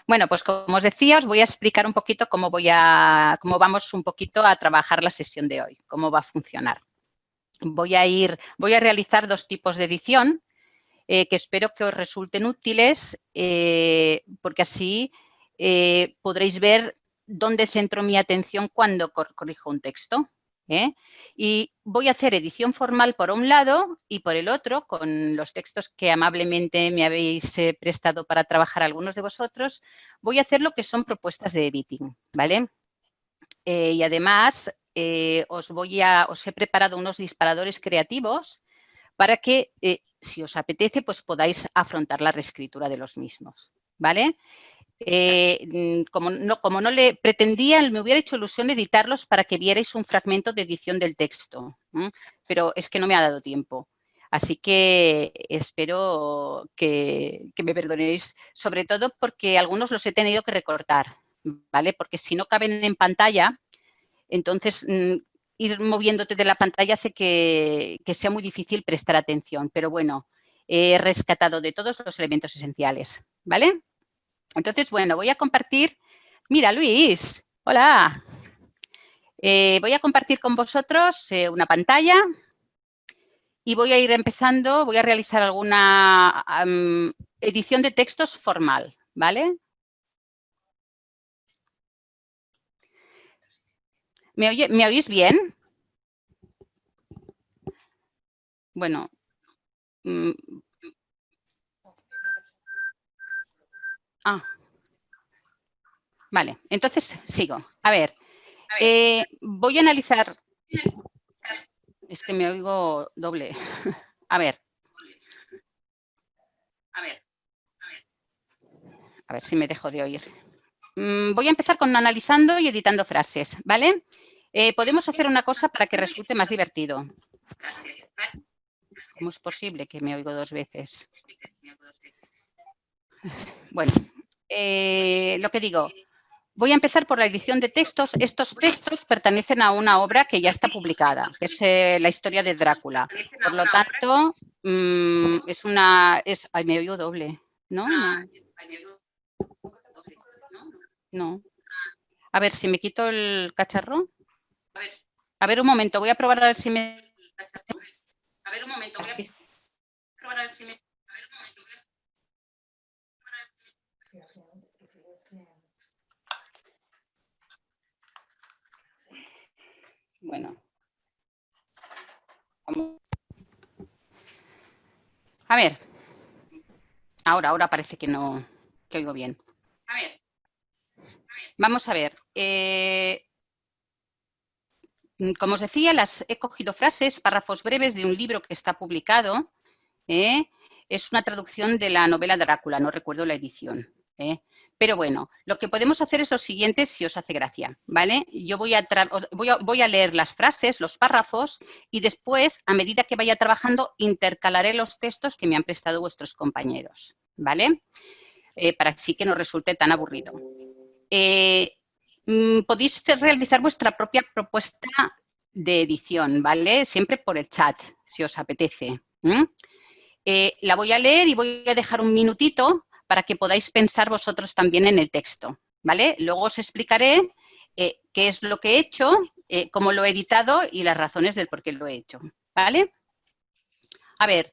Bueno, pues como os decía, os voy a explicar un poquito cómo vamos un poquito a trabajar la sesión de hoy, cómo va a funcionar. Voy a realizar dos tipos de edición que espero que os resulten útiles porque así podréis ver dónde centro mi atención cuando corrijo un texto. Y voy a hacer edición formal por un lado y por el otro, con los textos que amablemente me habéis prestado para trabajar algunos de vosotros, voy a hacer lo que son propuestas de editing, ¿vale? Y además os he preparado unos disparadores creativos para que, si os apetece, pues podáis afrontar la reescritura de los mismos, ¿vale? Como no le pretendía, me hubiera hecho ilusión editarlos para que vierais un fragmento de edición del texto, pero es que no me ha dado tiempo. Así que espero que me perdonéis, sobre todo porque algunos los he tenido que recortar, ¿vale? Porque si no caben en pantalla, entonces ir moviéndote de la pantalla hace que sea muy difícil prestar atención. Pero bueno, he rescatado de todos los elementos esenciales, ¿vale? Entonces, bueno, voy a compartir. Mira, Luis, hola. Voy a compartir con vosotros una pantalla y voy a ir empezando, voy a realizar alguna edición de textos formal, ¿vale? ¿Me oís bien? Bueno. Vale, entonces sigo. A ver, voy a analizar. Es que me oigo doble. A ver. A ver si me dejo de oír. Voy a empezar con analizando y editando frases, ¿vale? Podemos hacer una cosa para que resulte más divertido. ¿Cómo es posible que me oigo dos veces? Bueno, lo que digo, voy a empezar por la edición de textos. Estos textos pertenecen a una obra que ya está publicada, que es la historia de Drácula. Por lo tanto, Ay, me oigo doble, ¿no? No. A ver, si me quito el cacharro. A ver, un momento, voy a probar a ver si me... A ver, un momento, voy a probar a ver si me... Bueno. A ver. Ahora parece que no, que oigo bien. A ver. Vamos a ver. Como os decía, he cogido frases, párrafos breves de un libro que está publicado. Es una traducción de la novela Drácula, no recuerdo la edición. Pero bueno, lo que podemos hacer es lo siguiente, si os hace gracia, ¿vale? Yo voy a leer las frases, los párrafos, y después, a medida que vaya trabajando, intercalaré los textos que me han prestado vuestros compañeros, ¿vale? Para así que no resulte tan aburrido. Podéis realizar vuestra propia propuesta de edición, ¿vale? Siempre por el chat, si os apetece. La voy a leer y voy a dejar un minutito para que podáis pensar vosotros también en el texto, ¿vale? Luego os explicaré qué es lo que he hecho, cómo lo he editado y las razones del por qué lo he hecho, ¿vale? A ver,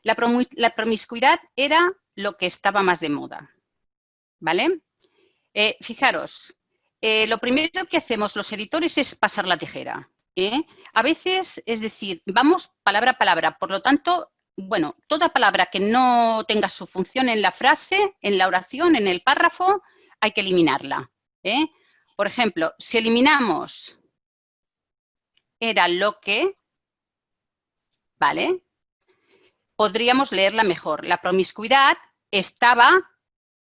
la promiscuidad era lo que estaba más de moda, ¿vale? Fijaros, lo primero que hacemos los editores es pasar la tijera. A veces, es decir, vamos palabra a palabra, por lo tanto, bueno, toda palabra que no tenga su función en la frase, en la oración, en el párrafo, hay que eliminarla. Por ejemplo, si eliminamos era lo que, ¿vale? Podríamos leerla mejor. La promiscuidad estaba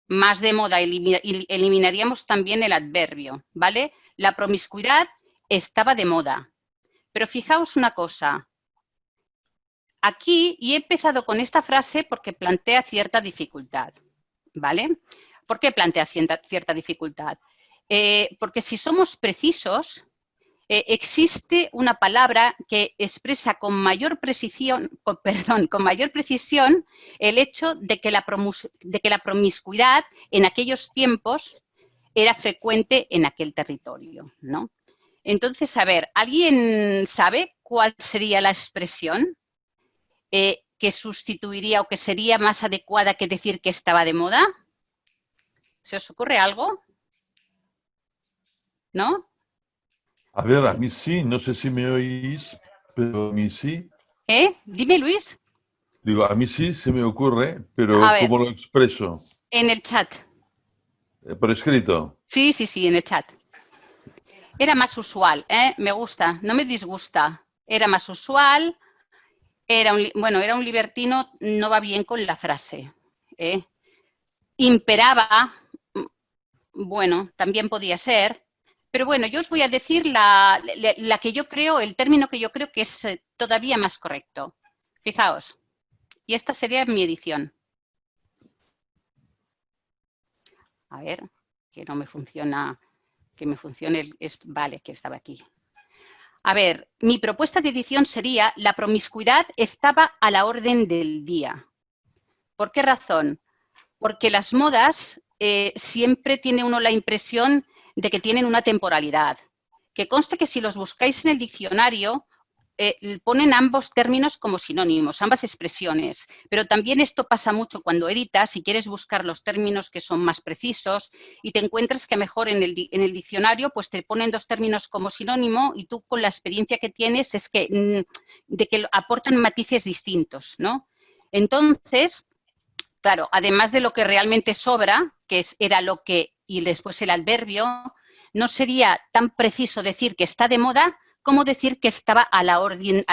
más de moda, eliminaríamos también el adverbio, ¿vale? La promiscuidad estaba de moda. Pero fijaos una cosa. Aquí, y he empezado con esta frase porque plantea cierta dificultad, ¿vale? ¿Por qué plantea cierta dificultad? Porque si somos precisos, existe una palabra que expresa con mayor precisión el hecho de que la promiscuidad en aquellos tiempos era frecuente en aquel territorio, ¿no? Entonces, a ver, ¿alguien sabe cuál sería la expresión que sustituiría o que sería más adecuada que decir que estaba de moda? ¿Se os ocurre algo? ¿No? A ver, a mí sí, no sé si me oís, pero a mí sí. Dime, Luis. Digo, a mí sí se me ocurre, A pero ver, ¿cómo lo expreso? en el chat. Por escrito. Sí, sí, sí, en el chat. Era más usual, me gusta, no me disgusta. Era más usual, era un libertino, no va bien con la frase. Imperaba, bueno, también podía ser, pero bueno, yo os voy a decir la que yo creo, el término que yo creo que es todavía más correcto. Fijaos, y esta sería mi edición. A ver, que no me funciona, que me funcione, vale, que estaba aquí. A ver, mi propuesta de edición sería: la promiscuidad estaba a la orden del día. ¿Por qué razón? Porque las modas siempre tiene uno la impresión de que tienen una temporalidad. Que conste que si los buscáis en el diccionario, ponen ambos términos como sinónimos, ambas expresiones, pero también esto pasa mucho cuando editas y quieres buscar los términos que son más precisos y te encuentras que mejor en el diccionario pues te ponen dos términos como sinónimo y tú con la experiencia que tienes es que de que aportan matices distintos, ¿no? Entonces, claro, además de lo que realmente sobra, que era lo que y después el adverbio, no sería tan preciso decir que está de moda como decir que estaba a la orden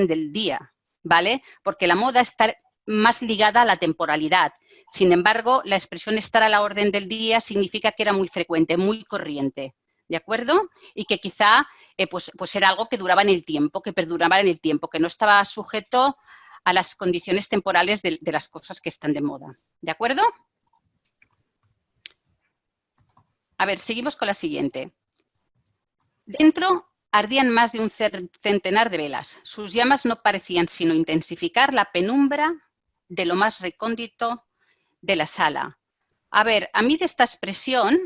del día, ¿vale? Porque la moda está más ligada a la temporalidad. Sin embargo, la expresión estar a la orden del día significa que era muy frecuente, muy corriente, ¿de acuerdo? Y que quizá pues era algo que duraba en el tiempo, que perduraba en el tiempo, que no estaba sujeto a las condiciones temporales de las cosas que están de moda, ¿de acuerdo? A ver, seguimos con la siguiente. Dentro ardían más de un centenar de velas. Sus llamas no parecían sino intensificar la penumbra de lo más recóndito de la sala. A ver, a mí de esta expresión,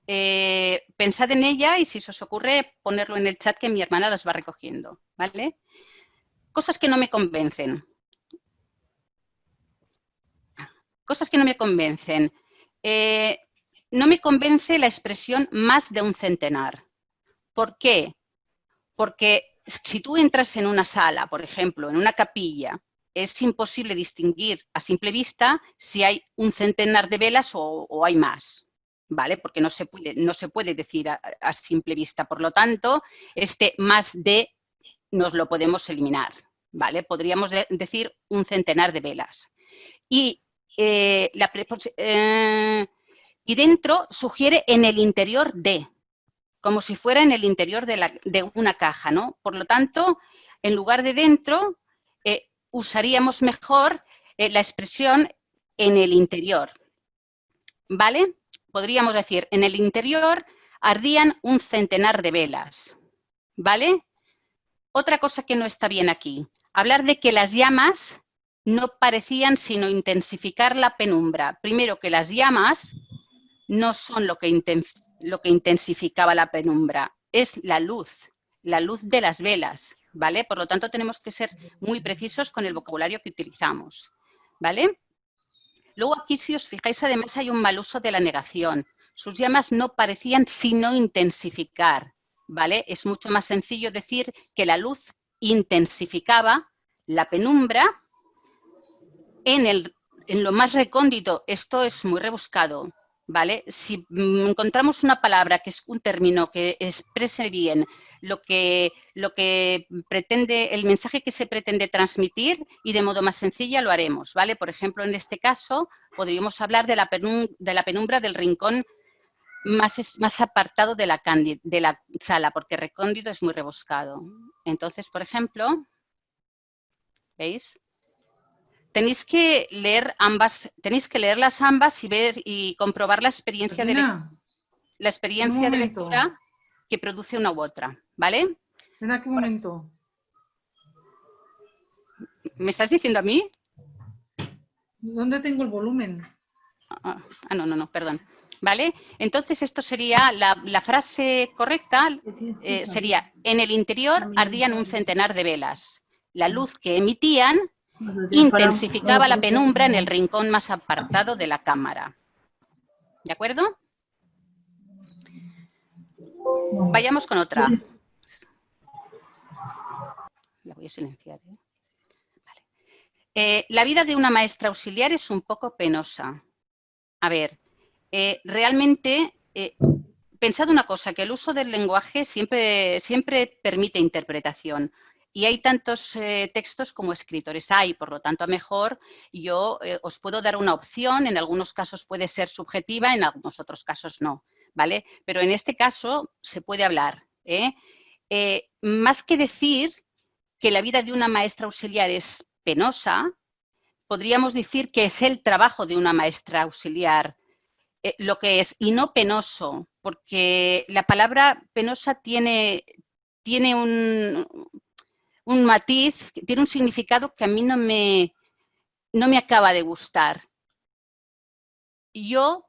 pensad en ella y si se os ocurre ponerlo en el chat que mi hermana las va recogiendo, ¿vale? Cosas que no me convencen. Cosas que no me convencen. No me convence la expresión más de un centenar. ¿Por qué? Porque si tú entras en una sala, por ejemplo, en una capilla, es imposible distinguir a simple vista si hay un centenar de velas o hay más, ¿vale? Porque no se puede decir a simple vista. Por lo tanto, este más de nos lo podemos eliminar, ¿vale? Podríamos decir un centenar de velas. Y y dentro sugiere en el interior de, como si fuera en el interior de una caja, ¿no? Por lo tanto, en lugar de dentro, usaríamos mejor la expresión en el interior, ¿vale? Podríamos decir, en el interior ardían un centenar de velas, ¿vale? Otra cosa que no está bien aquí, hablar de que las llamas no parecían sino intensificar la penumbra. Primero, que las llamas no son lo que intensificaba la penumbra, es la luz de las velas, ¿vale? Por lo tanto, tenemos que ser muy precisos con el vocabulario que utilizamos, ¿vale? Luego aquí, si os fijáis, además hay un mal uso de la negación. Sus llamas no parecían sino intensificar, ¿vale? Es mucho más sencillo decir que la luz intensificaba la penumbra en lo más recóndito. Esto es muy rebuscado, ¿vale? Si encontramos una palabra que es un término que exprese bien lo que pretende, el mensaje que se pretende transmitir y de modo más sencilla lo haremos, ¿vale? Por ejemplo, en este caso podríamos hablar de la penumbra del rincón más apartado de la sala, porque recóndito es muy rebuscado. Entonces, por ejemplo, ¿veis? Tenéis que leer ambas, tenéis que leerlas ambas y ver y comprobar la experiencia Georgina, de un momento. lectura que produce una u otra, ¿vale? Espera un momento. ¿Me estás diciendo a mí? ¿Dónde tengo el volumen? No, perdón. ¿Vale? Entonces, esto sería la frase correcta, sería: en el interior ardían un centenar de velas. La luz que emitían intensificaba la penumbra en el rincón más apartado de la cámara. ¿De acuerdo? Vayamos con otra. La voy a silenciar, ¿eh? Vale. La vida de una maestra auxiliar es un poco penosa. A ver, realmente, pensad una cosa, que el uso del lenguaje siempre permite interpretación. Y hay tantos textos como escritores hay, por lo tanto, a lo mejor yo os puedo dar una opción, en algunos casos puede ser subjetiva, en algunos otros casos no, ¿vale? Pero en este caso se puede hablar, ¿eh? Más que decir que la vida de una maestra auxiliar es penosa, podríamos decir que es el trabajo de una maestra auxiliar lo que es, y no penoso, porque la palabra penosa tiene un matiz, tiene un significado que a mí no me acaba de gustar. Yo,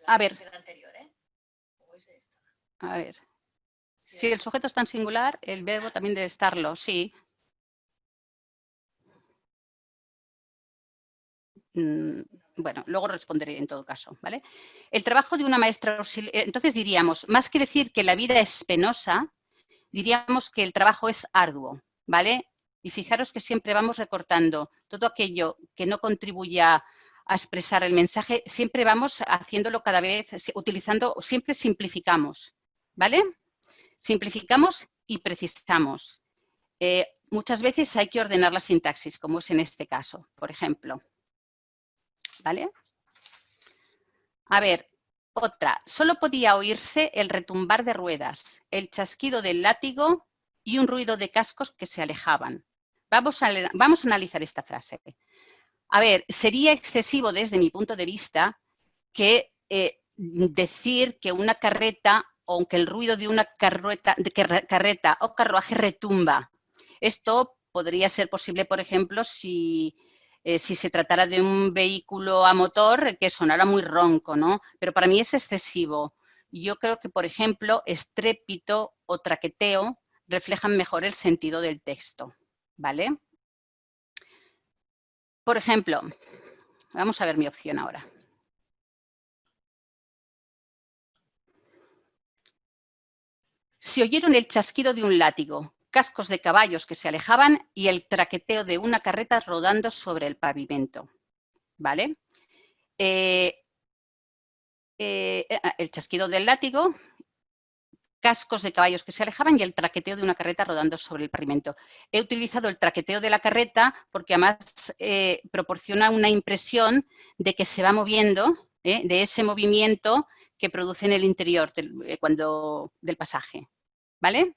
a ver, si el sujeto está en singular, el verbo también debe estarlo, sí. Bueno, luego responderé en todo caso, ¿vale? El trabajo de una maestra auxiliar, entonces diríamos, más que decir que la vida es penosa, diríamos que el trabajo es arduo, ¿vale? Y fijaros que siempre vamos recortando todo aquello que no contribuya a expresar el mensaje, siempre vamos haciéndolo cada vez, utilizando, siempre simplificamos, ¿vale? Simplificamos y precisamos. Muchas veces hay que ordenar la sintaxis, como es en este caso, por ejemplo. ¿Vale? A ver, otra. Solo podía oírse el retumbar de ruedas, el chasquido del látigo y un ruido de cascos que se alejaban. Vamos a analizar esta frase. A ver, sería excesivo desde mi punto de vista que decir que una carreta, o que el ruido de una carreta o carruaje retumba. Esto podría ser posible, por ejemplo, si se tratara de un vehículo a motor que sonara muy ronco, ¿no? Pero para mí es excesivo. Yo creo que, por ejemplo, estrépito o traqueteo reflejan mejor el sentido del texto, ¿vale? Por ejemplo, vamos a ver mi opción ahora. Se oyeron el chasquido de un látigo, cascos de caballos que se alejaban y el traqueteo de una carreta rodando sobre el pavimento. ¿Vale? El chasquido del látigo, cascos de caballos que se alejaban y el traqueteo de una carreta rodando sobre el pavimento. He utilizado el traqueteo de la carreta porque además proporciona una impresión de que se va moviendo, de ese movimiento que produce en el interior del pasaje. ¿Vale?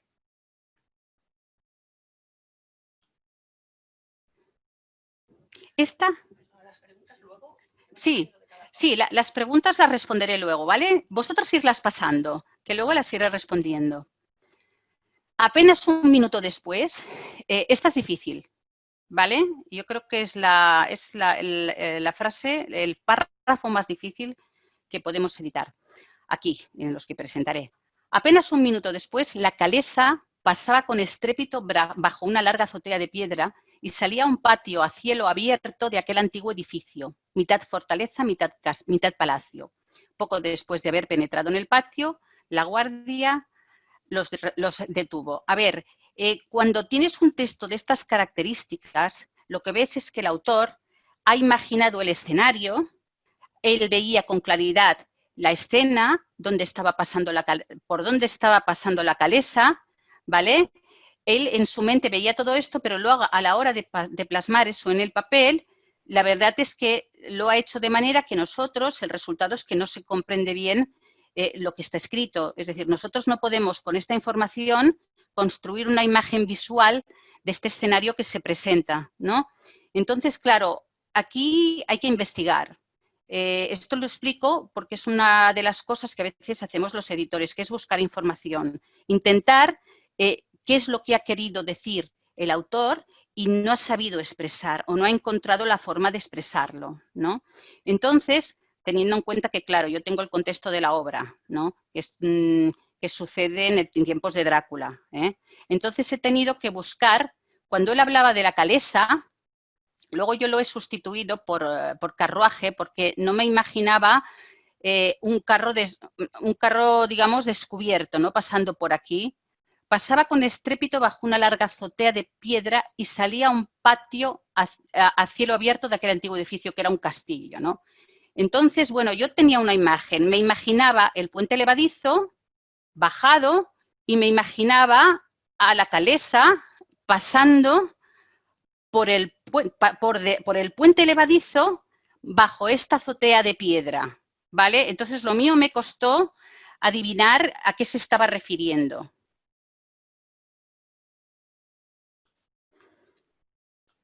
¿Esta? Sí, las preguntas las responderé luego, ¿vale? Vosotros irlas pasando, que luego las iré respondiendo. Apenas un minuto después, esta es difícil, ¿vale? Yo creo que es la frase, el párrafo más difícil que podemos editar. Aquí, en los que presentaré. Apenas un minuto después, la calesa pasaba con estrépito bajo una larga azotea de piedra y salía a un patio a cielo abierto de aquel antiguo edificio, mitad fortaleza, mitad palacio. Poco después de haber penetrado en el patio, la guardia los detuvo. A ver, cuando tienes un texto de estas características, lo que ves es que el autor ha imaginado el escenario, él veía con claridad la escena, por dónde estaba pasando la calesa, ¿vale? Él en su mente veía todo esto, pero luego a la hora de plasmar eso en el papel, la verdad es que lo ha hecho de manera que nosotros, el resultado es que no se comprende bien lo que está escrito. Es decir, nosotros no podemos con esta información construir una imagen visual de este escenario que se presenta, ¿no? Entonces, claro, aquí hay que investigar. Esto lo explico porque es una de las cosas que a veces hacemos los editores, que es buscar información, intentar qué es lo que ha querido decir el autor y no ha sabido expresar o no ha encontrado la forma de expresarlo, ¿no? Entonces, teniendo en cuenta que, claro, yo tengo el contexto de la obra, ¿no? Que sucede en tiempos de Drácula, ¿eh? Entonces he tenido que buscar, cuando él hablaba de la calesa, luego yo lo he sustituido por carruaje porque no me imaginaba un carro, digamos, descubierto, ¿no? Pasando por aquí. Pasaba con estrépito bajo una larga azotea de piedra y salía a un patio a cielo abierto de aquel antiguo edificio que era un castillo, ¿no? Entonces, bueno, yo tenía una imagen, me imaginaba el puente levadizo bajado y me imaginaba a la calesa pasando por el puente levadizo bajo esta azotea de piedra, ¿vale? Entonces, lo mío me costó adivinar a qué se estaba refiriendo.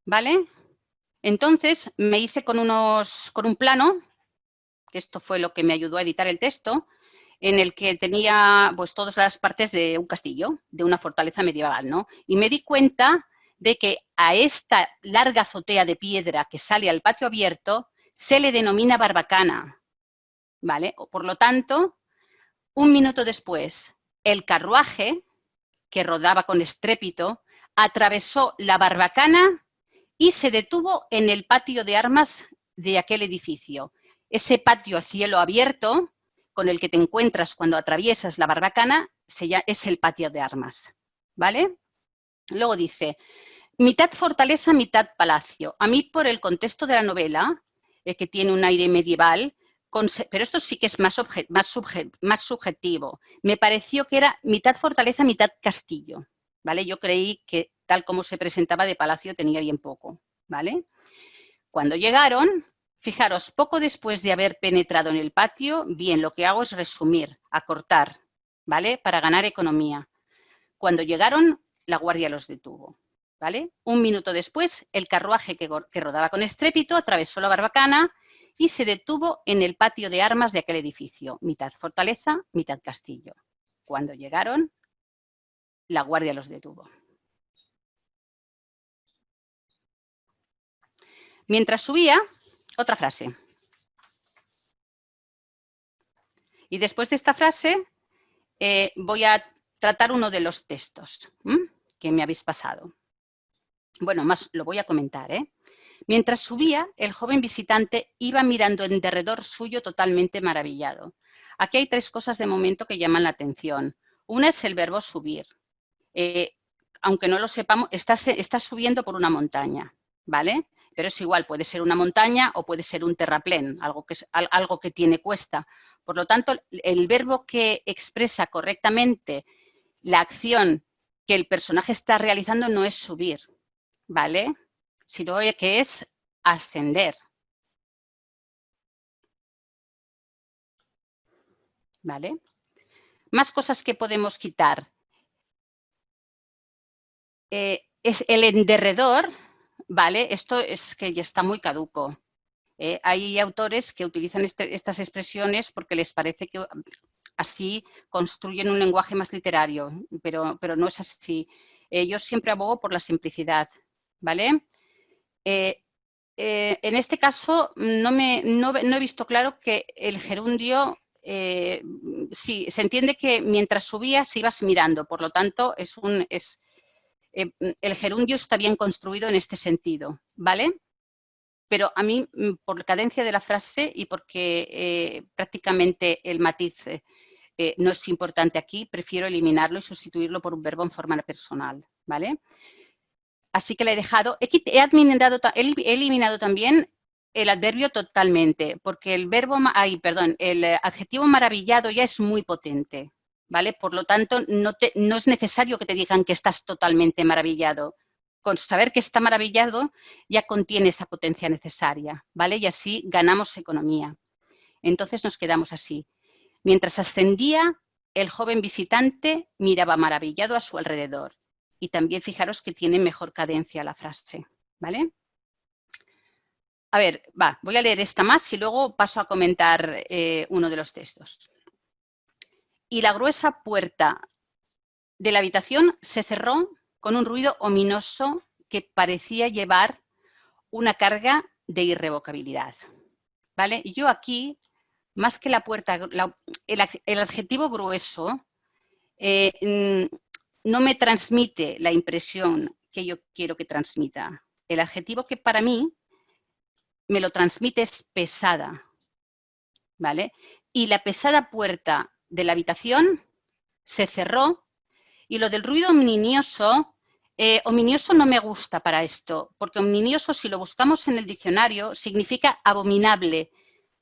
¿Vale? Entonces, me hice con un plano, que esto fue lo que me ayudó a editar el texto, en el que tenía pues todas las partes de un castillo, de una fortaleza medieval, ¿no? Y me di cuenta de que a esta larga azotea de piedra que sale al patio abierto se le denomina barbacana, ¿vale? Por lo tanto, un minuto después, el carruaje, que rodaba con estrépito, atravesó la barbacana y se detuvo en el patio de armas de aquel edificio. Ese patio a cielo abierto con el que te encuentras cuando atraviesas la barbacana es el patio de armas, ¿vale? Luego dice, mitad fortaleza, mitad palacio. A mí, por el contexto de la novela, que tiene un aire medieval, pero esto sí que es más subjetivo. Me pareció que era mitad fortaleza, mitad castillo, ¿vale? Yo creí que tal como se presentaba de palacio tenía bien poco, ¿vale? Cuando llegaron, fijaros, poco después de haber penetrado en el patio, bien, lo que hago es resumir, acortar, ¿vale? Para ganar economía. Cuando llegaron, la guardia los detuvo, ¿vale? Un minuto después, el carruaje que rodaba con estrépito atravesó la barbacana y se detuvo en el patio de armas de aquel edificio, mitad fortaleza, mitad castillo. Cuando llegaron, la guardia los detuvo. Mientras subía, otra frase. Y después de esta frase, voy a tratar uno de los textos que me habéis pasado. Bueno, más lo voy a comentar, ¿eh? Mientras subía, el joven visitante iba mirando en derredor suyo totalmente maravillado. Aquí hay tres cosas de momento que llaman la atención. Una es el verbo subir. Aunque no lo sepamos, está subiendo por una montaña, ¿vale? Pero es igual, puede ser una montaña o puede ser un terraplén, algo que tiene cuesta. Por lo tanto, el verbo que expresa correctamente la acción que el personaje está realizando no es subir, ¿vale? Sino que es ascender. ¿Vale? Más cosas que podemos quitar. Es el en derredor, ¿vale? Esto es que ya está muy caduco. Hay autores que utilizan estas expresiones porque les parece que así construyen un lenguaje más literario, pero no es así. Yo siempre abogo por la simplicidad, ¿vale? En este caso no he visto claro que el gerundio, sí, se entiende que mientras subías ibas mirando, por lo tanto el gerundio está bien construido en este sentido, ¿vale? Pero a mí, por cadencia de la frase y porque prácticamente el matiz no es importante aquí, prefiero eliminarlo y sustituirlo por un verbo en forma personal, ¿vale? Así que le he dejado, he eliminado también el adverbio totalmente, porque el adjetivo maravillado ya es muy potente, ¿vale? Por lo tanto, no es necesario que te digan que estás totalmente maravillado. Con saber que está maravillado ya contiene esa potencia necesaria, ¿vale? Y así ganamos economía. Entonces nos quedamos así. Mientras ascendía, el joven visitante miraba maravillado a su alrededor. Y también fijaros que tiene mejor cadencia la frase, ¿vale? A ver, voy a leer esta más y luego paso a comentar uno de los textos. Y la gruesa puerta de la habitación se cerró con un ruido ominoso que parecía llevar una carga de irrevocabilidad. ¿Vale? Yo aquí, más que la puerta, el adjetivo grueso no me transmite la impresión que yo quiero que transmita. El adjetivo que para mí me lo transmite es pesada, ¿vale? Y la pesada puerta de la habitación se cerró y lo del ruido ominioso, ominioso no me gusta para esto, porque ominioso, si lo buscamos en el diccionario, significa abominable,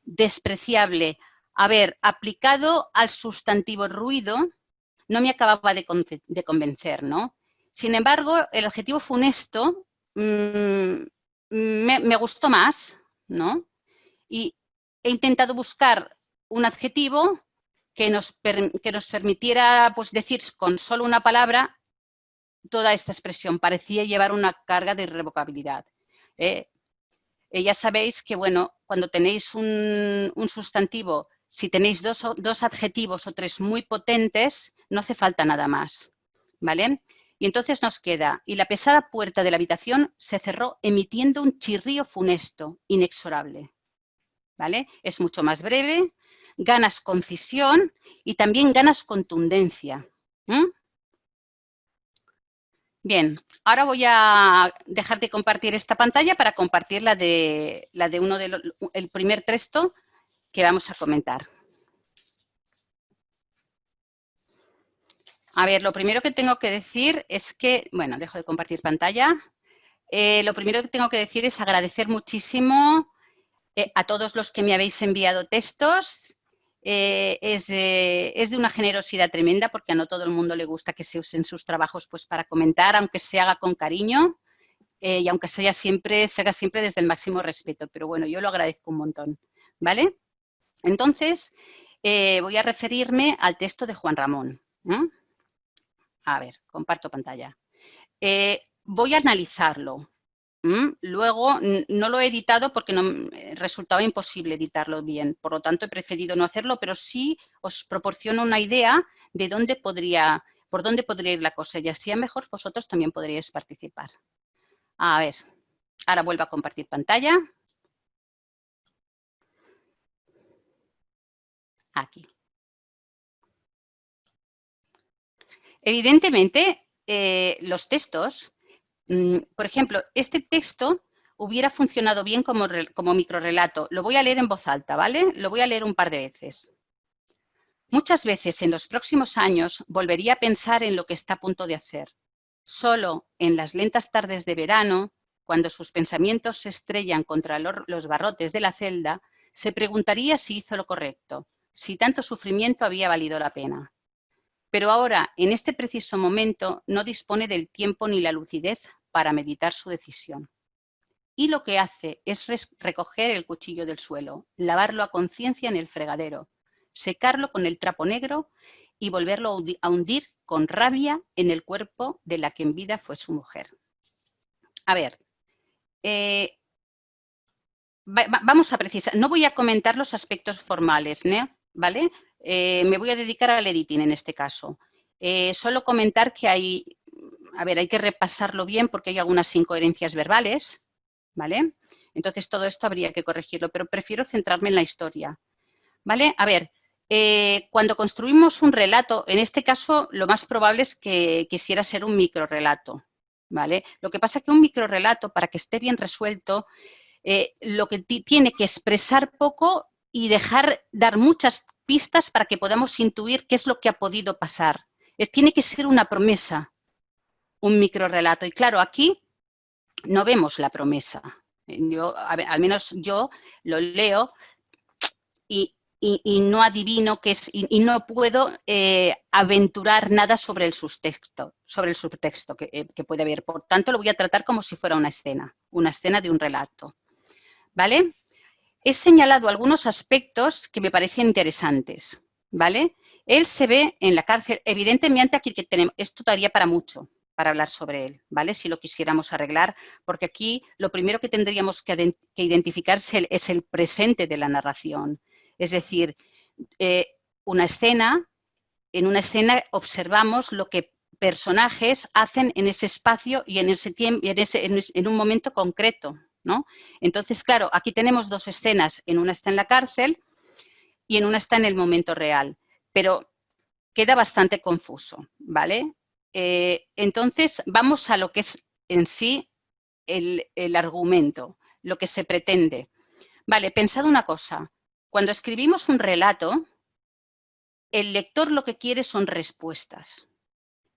despreciable. A ver, aplicado al sustantivo ruido, no me acababa de convencer, ¿no? Sin embargo, el adjetivo funesto me gustó más, ¿no? Y he intentado buscar un adjetivo que nos permitiera pues, decir con solo una palabra toda esta expresión. Parecía llevar una carga de irrevocabilidad. Ya sabéis que, bueno, cuando tenéis un sustantivo, si tenéis dos adjetivos o tres muy potentes, no hace falta nada más, ¿vale? Y entonces nos queda, y la pesada puerta de la habitación se cerró emitiendo un chirrío funesto, inexorable, ¿vale? Es mucho más breve, ganas concisión y también ganas contundencia. Bien, ahora voy a dejar de compartir esta pantalla para compartir la de el primer texto que vamos a comentar. A ver, lo primero que tengo que decir es que, bueno, dejo de compartir pantalla. Lo primero que tengo que decir es agradecer muchísimo a todos los que me habéis enviado textos. Es de una generosidad tremenda porque a no todo el mundo le gusta que se usen sus trabajos pues, para comentar, aunque se haga con cariño y aunque se haga siempre desde el máximo respeto. Pero bueno, yo lo agradezco un montón, ¿vale? Entonces, voy a referirme al texto de Juan Ramón. A ver, comparto pantalla. Voy a analizarlo. Luego, no lo he editado porque resultaba imposible editarlo bien. Por lo tanto, he preferido no hacerlo, pero sí os proporciono una idea de por dónde podría ir la cosa. Y así a lo mejor vosotros también podríais participar. A ver, ahora vuelvo a compartir pantalla. Aquí. Evidentemente, los textos, por ejemplo, este texto hubiera funcionado bien como microrrelato. Lo voy a leer en voz alta, ¿vale? Lo voy a leer un par de veces. Muchas veces en los próximos años volvería a pensar en lo que está a punto de hacer. Solo en las lentas tardes de verano, cuando sus pensamientos se estrellan contra los barrotes de la celda, se preguntaría si hizo lo correcto, si tanto sufrimiento había valido la pena. Pero ahora, en este preciso momento, no dispone del tiempo ni la lucidez para meditar su decisión. Y lo que hace es recoger el cuchillo del suelo, lavarlo a conciencia en el fregadero, secarlo con el trapo negro y volverlo a hundir con rabia en el cuerpo de la que en vida fue su mujer. A ver, vamos a precisar, no voy a comentar los aspectos formales, ¿vale? Me voy a dedicar al editing en este caso. Solo comentar que hay que repasarlo bien porque hay algunas incoherencias verbales, ¿vale? Entonces todo esto habría que corregirlo, pero prefiero centrarme en la historia, ¿vale? A ver, cuando construimos un relato, en este caso lo más probable es que quisiera ser un microrrelato, ¿vale? Lo que pasa es que un microrrelato, para que esté bien resuelto, lo que tiene que expresar poco y dar muchas pistas para que podamos intuir qué es lo que ha podido pasar. Tiene que ser una promesa, un microrrelato. Y claro, aquí no vemos la promesa. Al menos yo lo leo y no adivino qué es, y no puedo aventurar nada sobre el subtexto que puede haber. Por tanto, lo voy a tratar como si fuera una escena de un relato. ¿Vale? He señalado algunos aspectos que me parecen interesantes, ¿vale? Él se ve en la cárcel. Evidentemente, aquí que tenemos, esto daría para mucho, para hablar sobre él, ¿vale? Si lo quisiéramos arreglar, porque aquí lo primero que tendríamos que identificar es el presente de la narración. Es decir, una escena, en una escena observamos lo que personajes hacen en ese espacio y en ese tiempo, en un momento concreto, ¿no? Entonces, claro, aquí tenemos dos escenas, en una está en la cárcel y en una está en el momento real, pero queda bastante confuso, ¿vale? Entonces, vamos a lo que es en sí el argumento, lo que se pretende. Vale, pensad una cosa, cuando escribimos un relato, el lector lo que quiere son respuestas.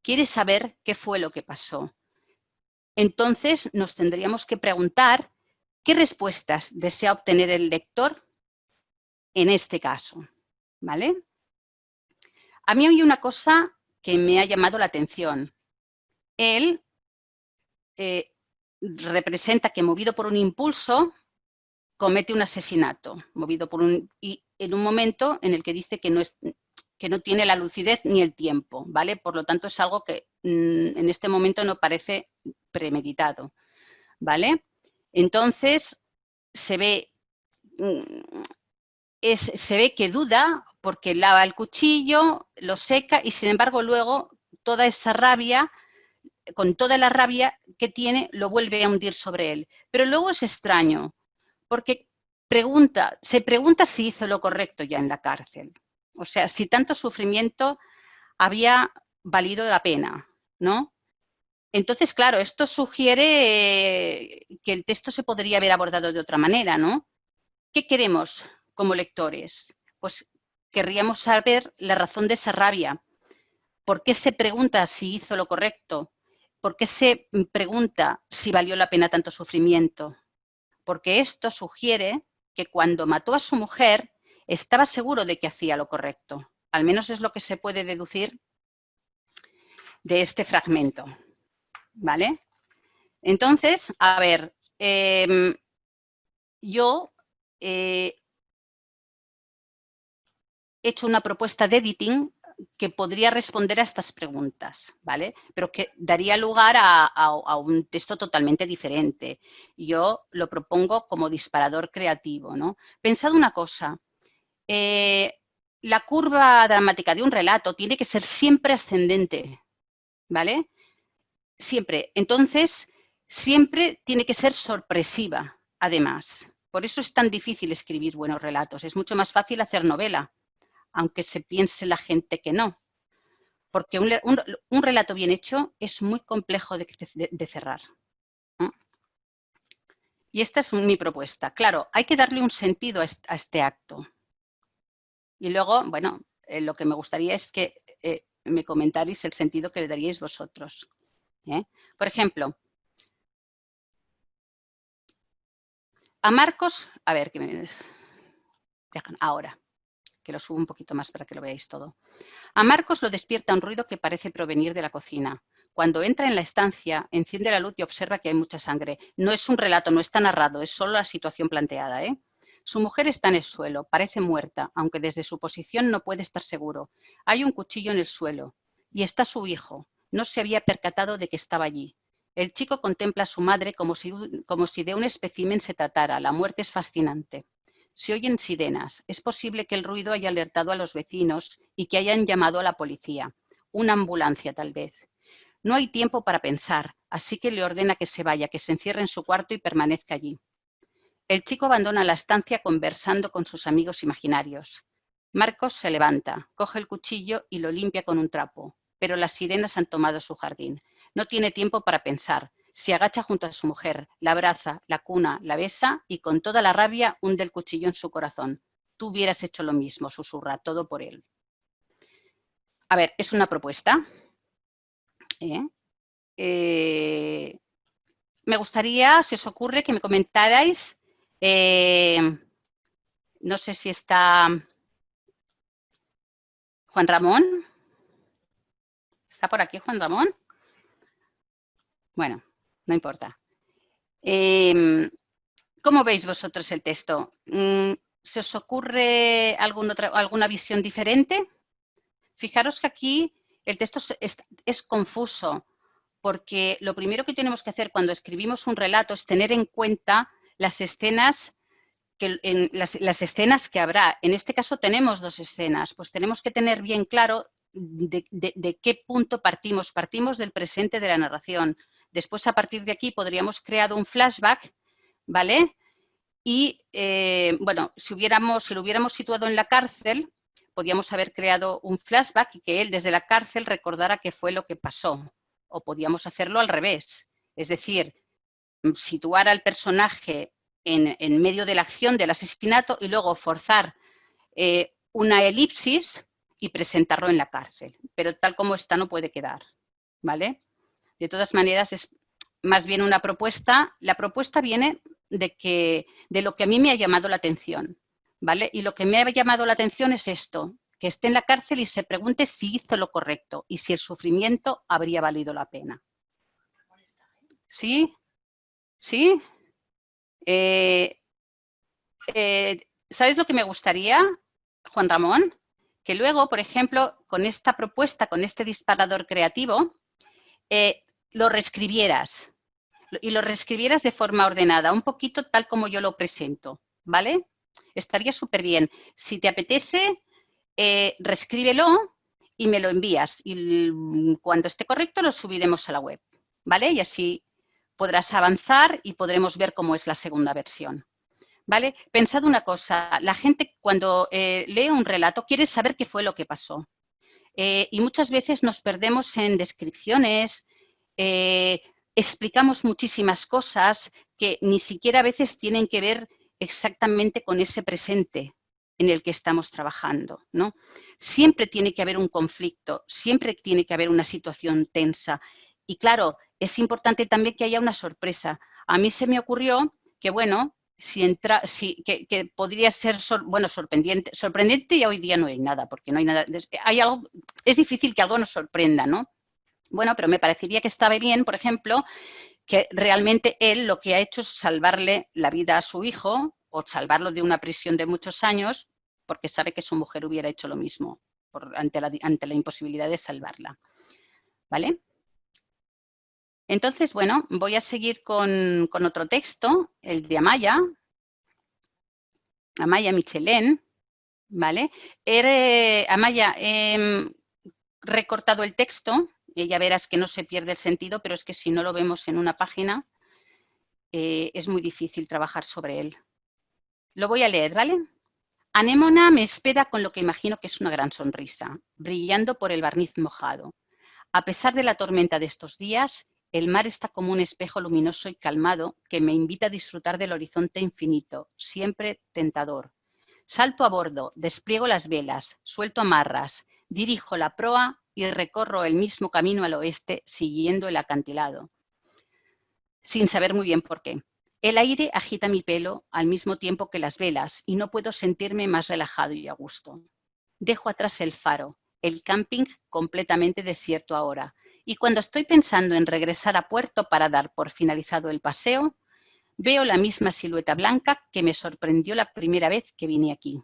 Quiere saber qué fue lo que pasó. Entonces, nos tendríamos que preguntar qué respuestas desea obtener el lector en este caso, ¿vale? A mí hay una cosa que me ha llamado la atención. Él representa que, movido por un impulso, comete un asesinato, y en un momento en el que dice que no tiene la lucidez ni el tiempo, ¿vale? Por lo tanto, es algo que en este momento no parece premeditado, ¿vale? Entonces, se ve que duda porque lava el cuchillo, lo seca y, sin embargo, luego toda esa rabia, con toda la rabia que tiene, lo vuelve a hundir sobre él. Pero luego es extraño, porque se pregunta si hizo lo correcto ya en la cárcel. O sea, si tanto sufrimiento había valido la pena, ¿no? Entonces, claro, esto sugiere que el texto se podría haber abordado de otra manera, ¿no? ¿Qué queremos como lectores? Pues querríamos saber la razón de esa rabia. ¿Por qué se pregunta si hizo lo correcto? ¿Por qué se pregunta si valió la pena tanto sufrimiento? Porque esto sugiere que cuando mató a su mujer estaba seguro de que hacía lo correcto. Al menos es lo que se puede deducir de este fragmento, ¿vale? Entonces, a ver, yo he hecho una propuesta de editing que podría responder a estas preguntas, ¿vale? Pero que daría lugar a un texto totalmente diferente. Yo lo propongo como disparador creativo, ¿no? Pensad una cosa, la curva dramática de un relato tiene que ser siempre ascendente, ¿vale? Siempre. Entonces, siempre tiene que ser sorpresiva, además. Por eso es tan difícil escribir buenos relatos. Es mucho más fácil hacer novela, aunque se piense la gente que no. Porque un relato bien hecho es muy complejo de cerrar. Y esta es mi propuesta. Claro, hay que darle un sentido a este acto. Y luego, bueno, lo que me gustaría es que me comentarais el sentido que le daríais vosotros. Por ejemplo, a Marcos, a ver, ahora, que lo subo un poquito más para que lo veáis todo. A Marcos lo despierta un ruido que parece provenir de la cocina. Cuando entra en la estancia, enciende la luz y observa que hay mucha sangre. No es un relato, no está narrado, es solo la situación planteada, ¿eh? Su mujer está en el suelo, parece muerta, aunque desde su posición no puede estar seguro. Hay un cuchillo en el suelo y está su hijo. No se había percatado de que estaba allí. El chico contempla a su madre como si de un espécimen se tratara. La muerte es fascinante. Se oyen sirenas. Es posible que el ruido haya alertado a los vecinos y que hayan llamado a la policía. Una ambulancia, tal vez. No hay tiempo para pensar, así que le ordena que se vaya, que se encierre en su cuarto y permanezca allí. El chico abandona la estancia conversando con sus amigos imaginarios. Marcos se levanta, coge el cuchillo y lo limpia con un trapo, pero las sirenas han tomado su jardín. No tiene tiempo para pensar. Se agacha junto a su mujer, la abraza, la cuna, la besa y con toda la rabia hunde el cuchillo en su corazón. Tú hubieras hecho lo mismo, susurra, todo por él. A ver, es una propuesta. Me gustaría, si os ocurre, que me comentarais, no sé si está Juan Ramón. ¿Está por aquí Juan Ramón? Bueno, no importa. ¿Cómo veis vosotros el texto? ¿Se os ocurre alguna visión diferente? Fijaros que aquí el texto es confuso porque lo primero que tenemos que hacer cuando escribimos un relato es tener en cuenta las escenas las escenas que habrá. En este caso tenemos 2 escenas, pues tenemos que tener bien claro de qué punto partimos. Partimos del presente de la narración. Después, a partir de aquí, podríamos crear un flashback, ¿vale? Y, bueno, si lo hubiéramos situado en la cárcel, podíamos haber creado un flashback y que él desde la cárcel recordara qué fue lo que pasó. O podíamos hacerlo al revés, es decir, situar al personaje en medio de la acción del asesinato y luego forzar una elipsis y presentarlo en la cárcel. Pero tal como está no puede quedar, ¿vale? De todas maneras, es más bien una propuesta. La propuesta viene de lo que a mí me ha llamado la atención, ¿vale? Y lo que me ha llamado la atención es esto, que esté en la cárcel y se pregunte si hizo lo correcto y si el sufrimiento habría valido la pena. ¿Sí? ¿Sí? ¿Sabes lo que me gustaría, Juan Ramón? Que luego, por ejemplo, con esta propuesta, con este disparador creativo, lo reescribieras. Y lo reescribieras de forma ordenada, un poquito tal como yo lo presento, ¿vale? Estaría súper bien. Si te apetece, reescríbelo y me lo envías. Y cuando esté correcto lo subiremos a la web, ¿vale? Y así podrás avanzar y podremos ver cómo es la segunda versión, ¿vale? Pensad una cosa, la gente cuando lee un relato quiere saber qué fue lo que pasó. Y muchas veces nos perdemos en descripciones, explicamos muchísimas cosas que ni siquiera a veces tienen que ver exactamente con ese presente en el que estamos trabajando, ¿no? Siempre tiene que haber un conflicto, siempre tiene que haber una situación tensa. Y claro, es importante también que haya una sorpresa. A mí se me ocurrió que, bueno, que podría ser sorprendente y hoy día no hay nada, porque no hay nada. Hay algo, es difícil que algo nos sorprenda, ¿no? Bueno, pero me parecería que estaba bien, por ejemplo, que realmente él lo que ha hecho es salvarle la vida a su hijo o salvarlo de una prisión de muchos años porque sabe que su mujer hubiera hecho lo mismo ante la imposibilidad de salvarla. ¿Vale? Entonces, bueno, voy a seguir con otro texto, el de Amaya Michelén, ¿vale? Amaya, he recortado el texto, ya verás que no se pierde el sentido, pero es que si no lo vemos en una página, es muy difícil trabajar sobre él. Lo voy a leer, ¿vale? Anémona me espera con lo que imagino que es una gran sonrisa, brillando por el barniz mojado. A pesar de la tormenta de estos días, el mar está como un espejo luminoso y calmado que me invita a disfrutar del horizonte infinito, siempre tentador. Salto a bordo, despliego las velas, suelto amarras, dirijo la proa y recorro el mismo camino al oeste siguiendo el acantilado, sin saber muy bien por qué. El aire agita mi pelo al mismo tiempo que las velas y no puedo sentirme más relajado y a gusto. Dejo atrás el faro, el camping completamente desierto ahora, y cuando estoy pensando en regresar a puerto para dar por finalizado el paseo, veo la misma silueta blanca que me sorprendió la primera vez que vine aquí.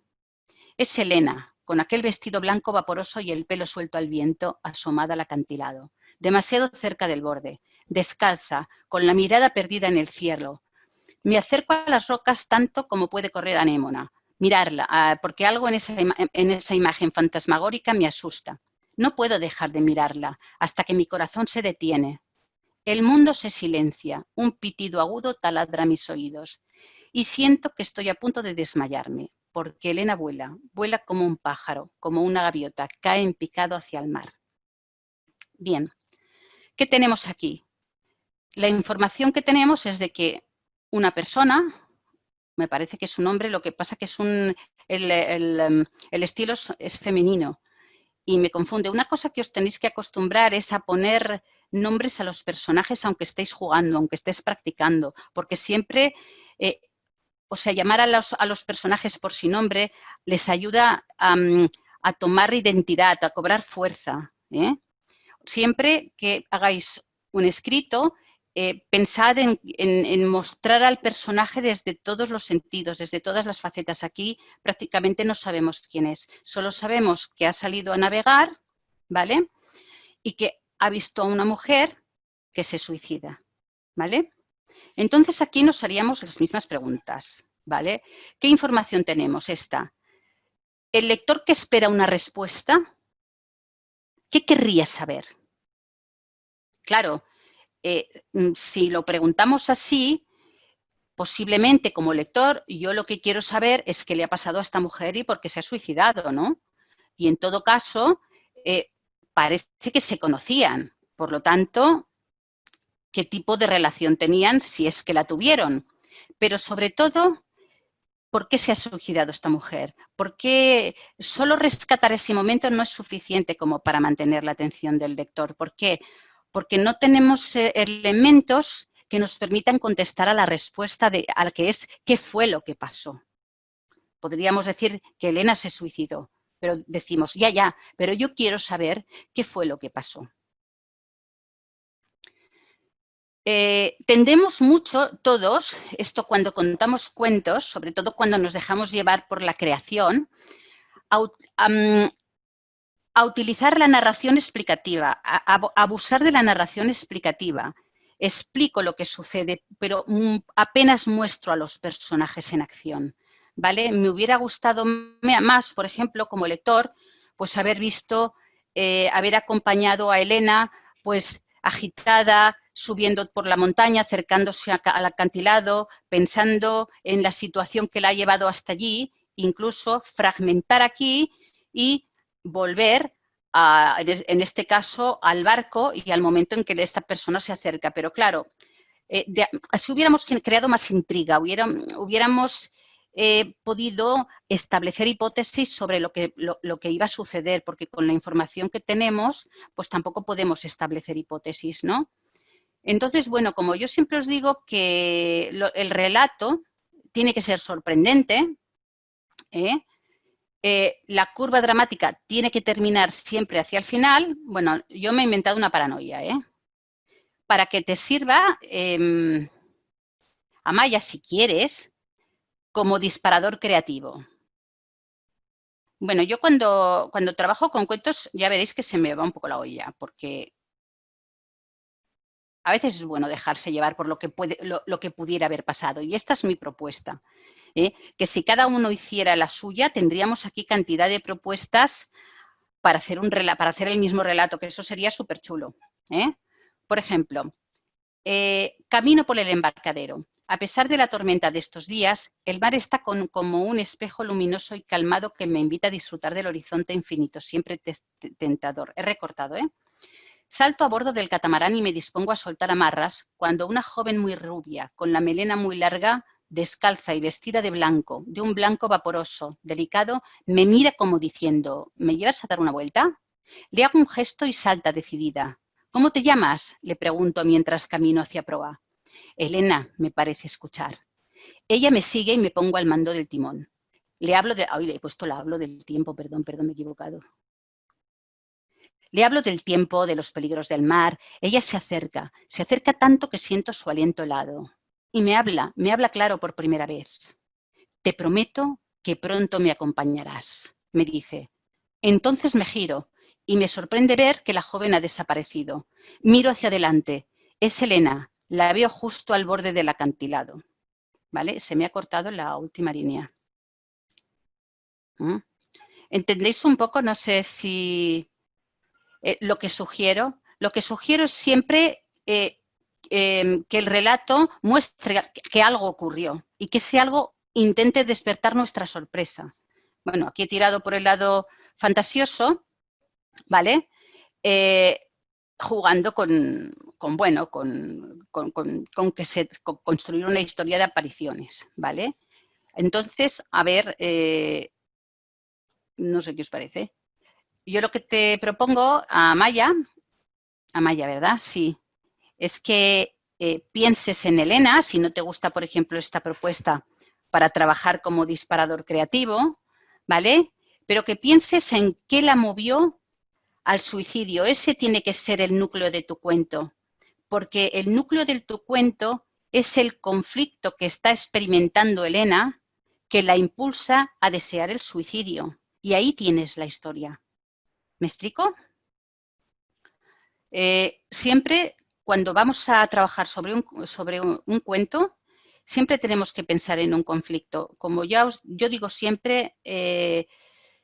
Es Elena, con aquel vestido blanco vaporoso y el pelo suelto al viento, asomada al acantilado, demasiado cerca del borde, descalza, con la mirada perdida en el cielo. Me acerco a las rocas tanto como puede correr Anémona, mirarla, porque algo en esa imagen fantasmagórica me asusta. No puedo dejar de mirarla hasta que mi corazón se detiene. El mundo se silencia, un pitido agudo taladra mis oídos y siento que estoy a punto de desmayarme, porque Elena vuela como un pájaro, como una gaviota, cae en picado hacia el mar. Bien, ¿qué tenemos aquí? La información que tenemos es de que una persona, me parece que es un hombre, lo que pasa que es el estilo es femenino y me confunde. Una cosa que os tenéis que acostumbrar es a poner nombres a los personajes aunque estéis jugando, aunque estés practicando, porque siempre, llamar a los personajes por su nombre les ayuda a tomar identidad, a cobrar fuerza. Siempre que hagáis un escrito, pensad en mostrar al personaje desde todos los sentidos, desde todas las facetas. Aquí prácticamente no sabemos quién es, solo sabemos que ha salido a navegar, ¿vale? Y que ha visto a una mujer que se suicida, ¿vale? Entonces aquí nos haríamos las mismas preguntas, ¿vale? ¿Qué información tenemos? Esta. El lector que espera una respuesta, ¿qué querría saber? Claro, si lo preguntamos así, posiblemente como lector, yo lo que quiero saber es qué le ha pasado a esta mujer y por qué se ha suicidado, ¿no? Y en todo caso, parece que se conocían. Por lo tanto, ¿qué tipo de relación tenían si es que la tuvieron? Pero sobre todo, ¿por qué se ha suicidado esta mujer? ¿Por qué solo rescatar ese momento no es suficiente como para mantener la atención del lector? ¿Por qué? Porque no tenemos elementos que nos permitan contestar a la respuesta a la que es ¿qué fue lo que pasó? Podríamos decir que Elena se suicidó, pero decimos, ya, pero yo quiero saber qué fue lo que pasó. Tendemos mucho todos, esto cuando contamos cuentos, sobre todo cuando nos dejamos llevar por la creación, a utilizar la narración explicativa, a abusar de la narración explicativa. Explico lo que sucede, pero apenas muestro a los personajes en acción, ¿vale? Me hubiera gustado más, por ejemplo, como lector, pues haber visto, haber acompañado a Elena, pues agitada, subiendo por la montaña, acercándose al acantilado, pensando en la situación que la ha llevado hasta allí, incluso fragmentar aquí y volver, en este caso, al barco y al momento en que esta persona se acerca. Pero claro, así hubiéramos creado más intriga, hubiéramos podido establecer hipótesis sobre lo que iba a suceder, porque con la información que tenemos, pues tampoco podemos establecer hipótesis, ¿no? Entonces, bueno, como yo siempre os digo que el relato tiene que ser sorprendente, la curva dramática tiene que terminar siempre hacia el final. Bueno, yo me he inventado una paranoia, para que te sirva, Amaya, si quieres, como disparador creativo. Bueno, yo cuando trabajo con cuentos ya veréis que se me va un poco la olla, porque a veces es bueno dejarse llevar por lo que pudiera haber pasado. Y esta es mi propuesta. Que si cada uno hiciera la suya, tendríamos aquí cantidad de propuestas para hacer el mismo relato, que eso sería súper chulo. Por ejemplo, camino por el embarcadero. A pesar de la tormenta de estos días, el mar está como un espejo luminoso y calmado que me invita a disfrutar del horizonte infinito, siempre tentador. He recortado, Salto a bordo del catamarán y me dispongo a soltar amarras cuando una joven muy rubia, con la melena muy larga, descalza y vestida de blanco, de un blanco vaporoso, delicado, me mira como diciendo, ¿me llevas a dar una vuelta? Le hago un gesto y salta decidida. ¿Cómo te llamas? Le pregunto mientras camino hacia proa. Elena, me parece escuchar. Ella me sigue y me pongo al mando del timón. Le hablo de... Ay, le he puesto hablo del tiempo, perdón, me he equivocado. Le hablo del tiempo, de los peligros del mar. Ella se acerca tanto que siento su aliento helado. Y me habla claro por primera vez. Te prometo que pronto me acompañarás, me dice. Entonces me giro y me sorprende ver que la joven ha desaparecido. Miro hacia adelante. Es Elena. La veo justo al borde del acantilado. ¿Vale? Se me ha cortado la última línea. ¿Entendéis un poco? No sé si... lo que sugiero es siempre que el relato muestre que algo ocurrió y que ese algo intente despertar nuestra sorpresa. Bueno, aquí he tirado por el lado fantasioso, ¿vale? Jugando con construir una historia de apariciones, ¿vale? Entonces, a ver, no sé qué os parece. Yo lo que te propongo a Amaya, ¿verdad? Sí. Es que pienses en Elena, si no te gusta, por ejemplo, esta propuesta para trabajar como disparador creativo, ¿vale? Pero que pienses en qué la movió al suicidio. Ese tiene que ser el núcleo de tu cuento, porque el núcleo de tu cuento es el conflicto que está experimentando Elena que la impulsa a desear el suicidio. Y ahí tienes la historia. ¿Me explico? Siempre cuando vamos a trabajar sobre un cuento, siempre tenemos que pensar en un conflicto. Como yo digo siempre,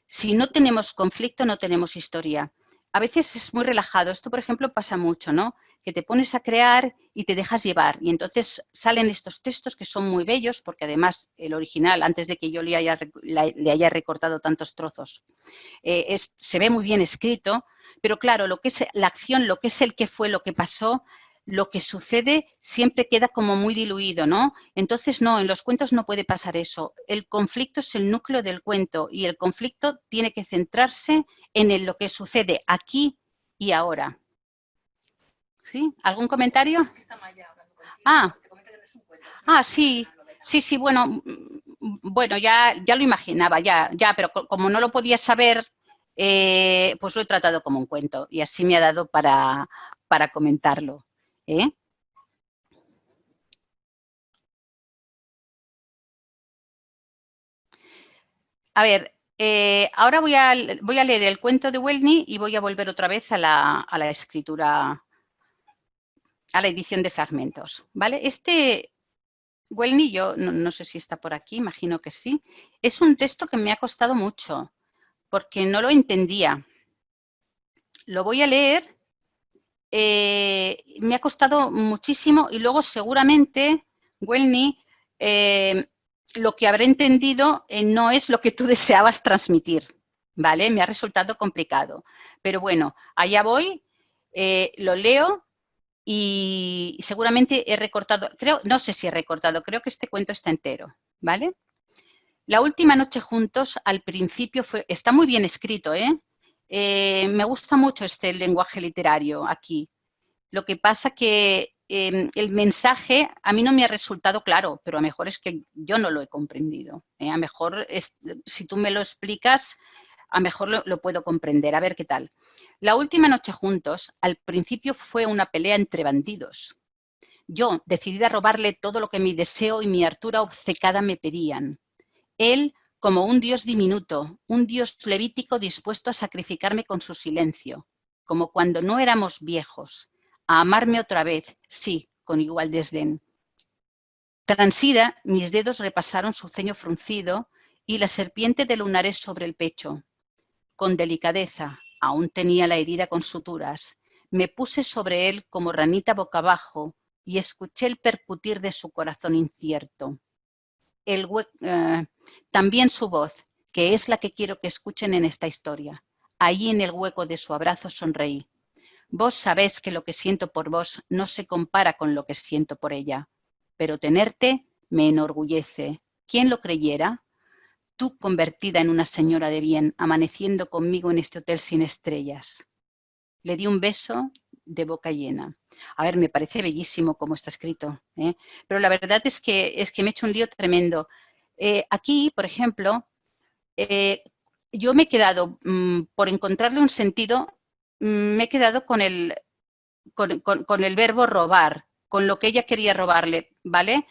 si no tenemos conflicto, no tenemos historia. A veces es muy relajado. Esto, por ejemplo, pasa mucho, ¿no? Que te pones a crear y te dejas llevar. Y entonces salen estos textos que son muy bellos, porque además el original, antes de que yo le haya recortado tantos trozos, se ve muy bien escrito, pero claro, lo que es la acción, lo que es el qué fue, lo que pasó, lo que sucede siempre queda como muy diluido, ¿no? Entonces, no, en los cuentos no puede pasar eso. El conflicto es el núcleo del cuento y el conflicto tiene que centrarse en lo que sucede aquí y ahora. ¿Sí? ¿Algún comentario? Sí. Sí, bueno, ya lo imaginaba, pero como no lo podía saber, pues lo he tratado como un cuento y así me ha dado para comentarlo. A ver, ahora voy a leer el cuento de Welny y voy a volver otra vez a la escritura, a la edición de fragmentos, ¿vale? Welny, yo no sé si está por aquí, imagino que sí. Es un texto que me ha costado mucho porque no lo entendía. Lo voy a leer. Me ha costado muchísimo y luego seguramente, Welny, lo que habré entendido no es lo que tú deseabas transmitir, ¿vale? Me ha resultado complicado. Pero bueno, allá voy, lo leo y seguramente he recortado, no sé si he recortado, creo que este cuento está entero, ¿vale? La última noche juntos, al principio está muy bien escrito, me gusta mucho este lenguaje literario aquí. Lo que pasa que el mensaje a mí no me ha resultado claro, pero a lo mejor es que yo no lo he comprendido. A lo mejor, si tú me lo explicas, a lo mejor lo puedo comprender. A ver qué tal. La última noche juntos, al principio fue una pelea entre bandidos. Yo, decidida a robarle todo lo que mi deseo y mi hartura obcecada me pedían. Él, como un dios diminuto, un dios levítico dispuesto a sacrificarme con su silencio, como cuando no éramos viejos, a amarme otra vez, sí, con igual desdén. Transida, mis dedos repasaron su ceño fruncido y la serpiente de lunares sobre el pecho. Con delicadeza, aún tenía la herida con suturas, me puse sobre él como ranita boca abajo y escuché el percutir de su corazón incierto. También su voz, que es la que quiero que escuchen en esta historia. Ahí en el hueco de su abrazo sonreí. Vos sabés que lo que siento por vos no se compara con lo que siento por ella, pero tenerte me enorgullece. ¿Quién lo creyera? Tú convertida en una señora de bien, amaneciendo conmigo en este hotel sin estrellas. Le di un beso de boca llena. A ver, me parece bellísimo como está escrito, pero la verdad es que me he hecho un lío tremendo. Aquí, por ejemplo, yo me he quedado, por encontrarle un sentido, me he quedado con el verbo robar, con lo que ella quería robarle, ¿vale?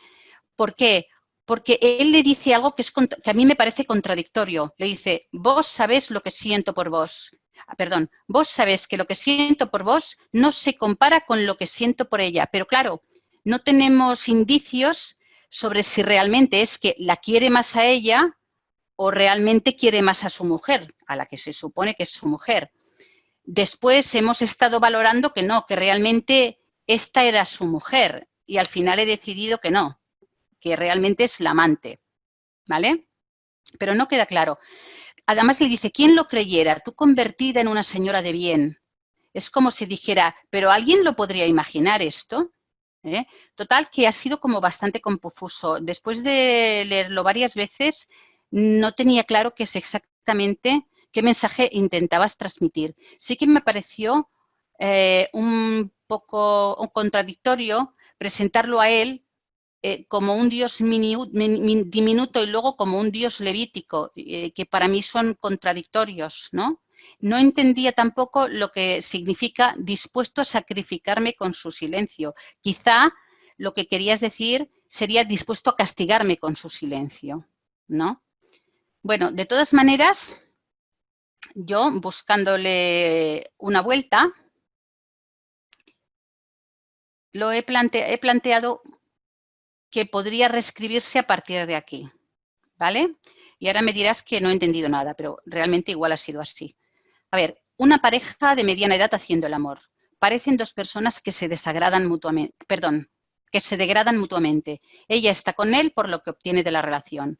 ¿Por qué? Porque él le dice algo que a mí me parece contradictorio. Le dice, vos sabés lo que siento por vos. Perdón, vos sabés que lo que siento por vos no se compara con lo que siento por ella. Pero claro, no tenemos indicios sobre si realmente es que la quiere más a ella o realmente quiere más a su mujer, a la que se supone que es su mujer. Después hemos estado valorando que no, que realmente esta era su mujer y al final he decidido que no, que realmente es la amante, ¿vale? Pero no queda claro. Además le dice, ¿quién lo creyera? Tú convertida en una señora de bien. Es como si dijera, ¿pero alguien lo podría imaginar esto? Total, que ha sido como bastante confuso. Después de leerlo varias veces, no tenía claro qué es exactamente, qué mensaje intentabas transmitir. Sí que me pareció un poco contradictorio presentarlo a él como un dios diminuto y luego como un dios levítico, que para mí son contradictorios, ¿no? No entendía tampoco lo que significa dispuesto a sacrificarme con su silencio. Quizá lo que querías decir sería dispuesto a castigarme con su silencio, ¿no? Bueno, de todas maneras, yo buscándole una vuelta, he planteado que podría reescribirse a partir de aquí, ¿vale? Y ahora me dirás que no he entendido nada, pero realmente igual ha sido así. A ver, una pareja de mediana edad haciendo el amor. Parecen dos personas que se desagradan mutuamente, que se degradan mutuamente. Ella está con él por lo que obtiene de la relación.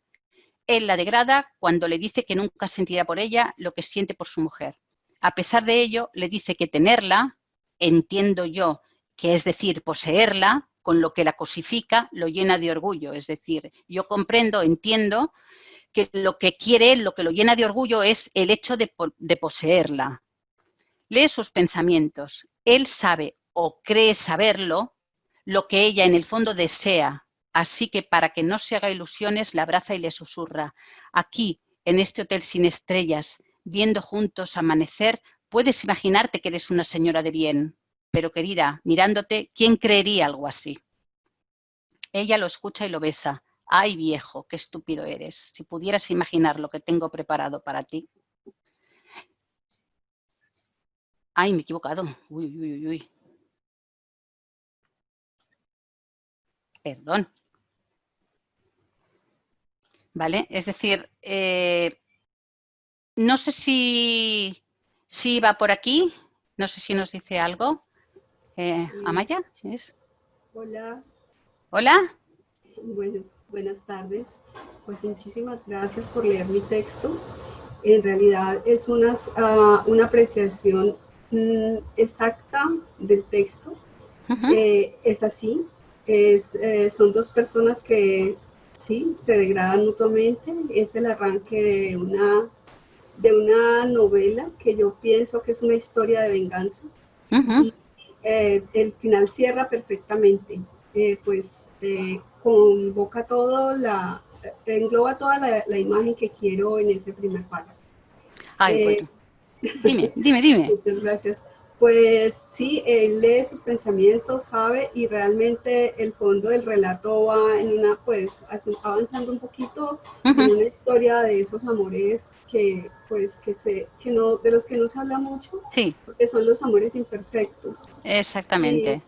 Él la degrada cuando le dice que nunca sentirá por ella lo que siente por su mujer. A pesar de ello, le dice que tenerla, entiendo yo, que es decir, poseerla, con lo que la cosifica, lo llena de orgullo. Es decir, yo comprendo, entiendo que lo que quiere él, lo que lo llena de orgullo es el hecho de poseerla. Lee sus pensamientos. Él sabe o cree saberlo lo que ella en el fondo desea. Así que para que no se haga ilusiones, la abraza y le susurra. Aquí, en este hotel sin estrellas, viendo juntos amanecer, puedes imaginarte que eres una señora de bien. Pero querida, mirándote, ¿quién creería algo así? Ella lo escucha y lo besa. Ay, viejo, qué estúpido eres. Si pudieras imaginar lo que tengo preparado para ti. Ay, me he equivocado. Uy, uy, uy, uy. Perdón. ¿Vale? Es decir, no sé si va por aquí. No sé si nos dice algo. Amaya, ¿es? Hola. Hola. Buenas tardes. Pues muchísimas gracias por leer mi texto. En realidad es una apreciación exacta del texto. Es así. Son dos personas que sí se degradan mutuamente. Es el arranque de una novela que yo pienso que es una historia de venganza. Y el final cierra perfectamente. Convoca engloba toda la imagen que quiero en ese primer párrafo. Ay, bueno. Dime. Muchas gracias. Pues sí, él lee sus pensamientos, sabe, y realmente el fondo del relato va en avanzando un poquito en una historia de esos amores de los que no se habla mucho, sí, porque son los amores imperfectos. Exactamente.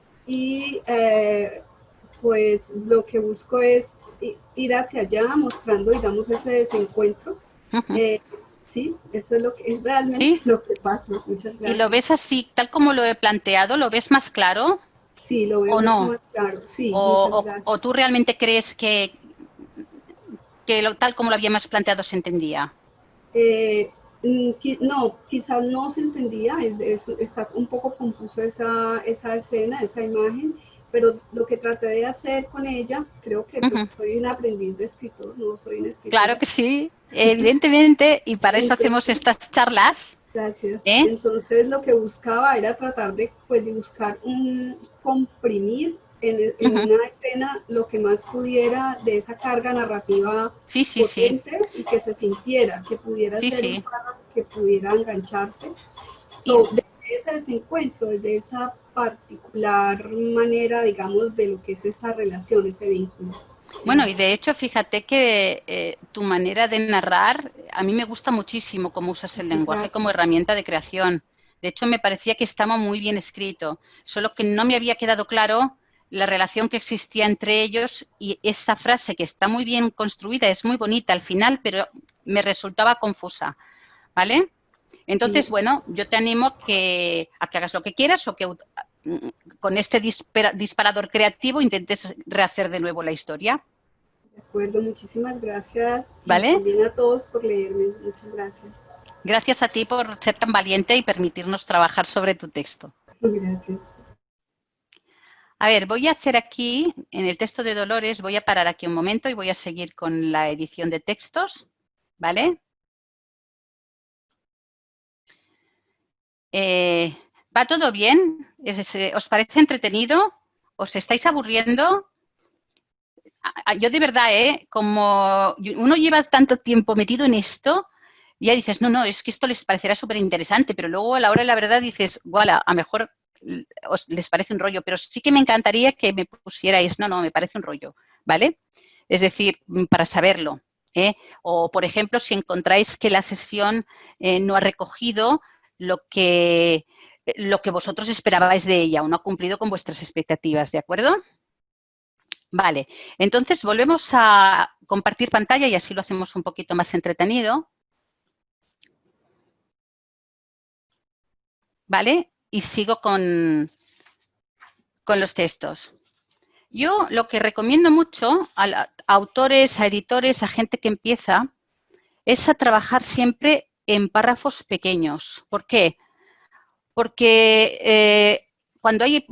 Pues lo que busco es ir hacia allá, mostrando, digamos, ese desencuentro. Sí, eso es lo que es realmente lo que pasa. Muchas gracias. ¿Y lo ves así, tal como lo he planteado? ¿Lo ves más claro? Sí, lo veo mucho más claro. Sí, muchas gracias. ¿O tú realmente crees que tal como lo habíamos planteado se entendía? No, quizás no se entendía, está un poco confuso esa escena, esa imagen, pero lo que traté de hacer con ella, creo que pues, soy un aprendiz de escritor, no soy una escritora. Claro que sí, evidentemente, y para eso hacemos estas charlas. Gracias. Entonces lo que buscaba era tratar de buscar comprimir en una escena lo que más pudiera de esa carga narrativa potente y que se sintiera, que pudiera ser un párrafo que pudiera engancharse. Desde ese desencuentro, desde esa particular manera, digamos, de lo que es esa relación, ese vínculo. Bueno, y de hecho, fíjate que tu manera de narrar, a mí me gusta muchísimo cómo usas el lenguaje como herramienta de creación. De hecho, me parecía que estaba muy bien escrito, solo que no me había quedado claro la relación que existía entre ellos y esa frase que está muy bien construida, es muy bonita al final, pero me resultaba confusa, ¿vale? Entonces, bueno, yo te animo a que hagas lo que quieras o que con este disparador creativo intentes rehacer de nuevo la historia. De acuerdo, muchísimas gracias. ¿Vale? Y también a todos por leerme. Muchas gracias. Gracias a ti por ser tan valiente y permitirnos trabajar sobre tu texto. Gracias. A ver, voy a hacer aquí, en el texto de Dolores, voy a parar aquí un momento y voy a seguir con la edición de textos, ¿vale? ¿Va todo bien? ¿Os parece entretenido? ¿Os estáis aburriendo? Yo de verdad, como uno lleva tanto tiempo metido en esto, ya dices, no, es que esto les parecerá súper interesante, pero luego a la hora de la verdad dices, a lo mejor les parece un rollo, pero sí que me encantaría que me pusierais, no, me parece un rollo, ¿vale? Es decir, para saberlo. O, por ejemplo, si encontráis que la sesión no ha recogido lo que lo que vosotros esperabais de ella o no ha cumplido con vuestras expectativas, ¿de acuerdo? Vale, entonces volvemos a compartir pantalla y así lo hacemos un poquito más entretenido. ¿Vale? Y sigo con los textos. Yo lo que recomiendo mucho a autores, a editores, a gente que empieza, es a trabajar siempre en párrafos pequeños. ¿Por qué? Porque cuando hay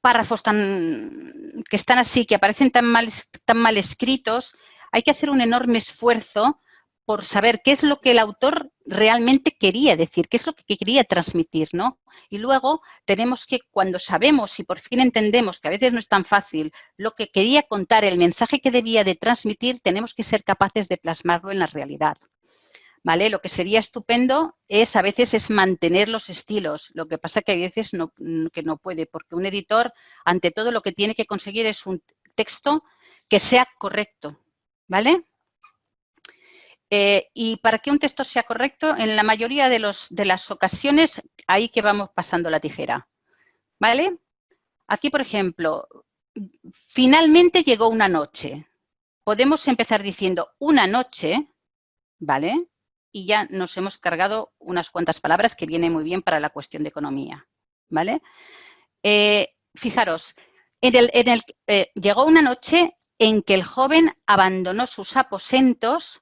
párrafos que están así, que aparecen tan mal escritos, hay que hacer un enorme esfuerzo por saber qué es lo que el autor realmente quería decir, qué es lo que quería transmitir, ¿no? Y luego tenemos que, cuando sabemos y por fin entendemos, que a veces no es tan fácil, lo que quería contar, el mensaje que debía de transmitir, tenemos que ser capaces de plasmarlo en la realidad. ¿Vale? Lo que sería estupendo es, a veces, es mantener los estilos. Lo que pasa que a veces que no puede, porque un editor, ante todo, lo que tiene que conseguir es un texto que sea correcto, ¿vale? Y para que un texto sea correcto, en la mayoría de las ocasiones, ahí que vamos pasando la tijera, ¿vale? Aquí, por ejemplo, finalmente llegó una noche. Podemos empezar diciendo una noche, ¿vale? Y ya nos hemos cargado unas cuantas palabras que vienen muy bien para la cuestión de economía, ¿vale? Fijaros, llegó una noche en que el joven abandonó sus aposentos,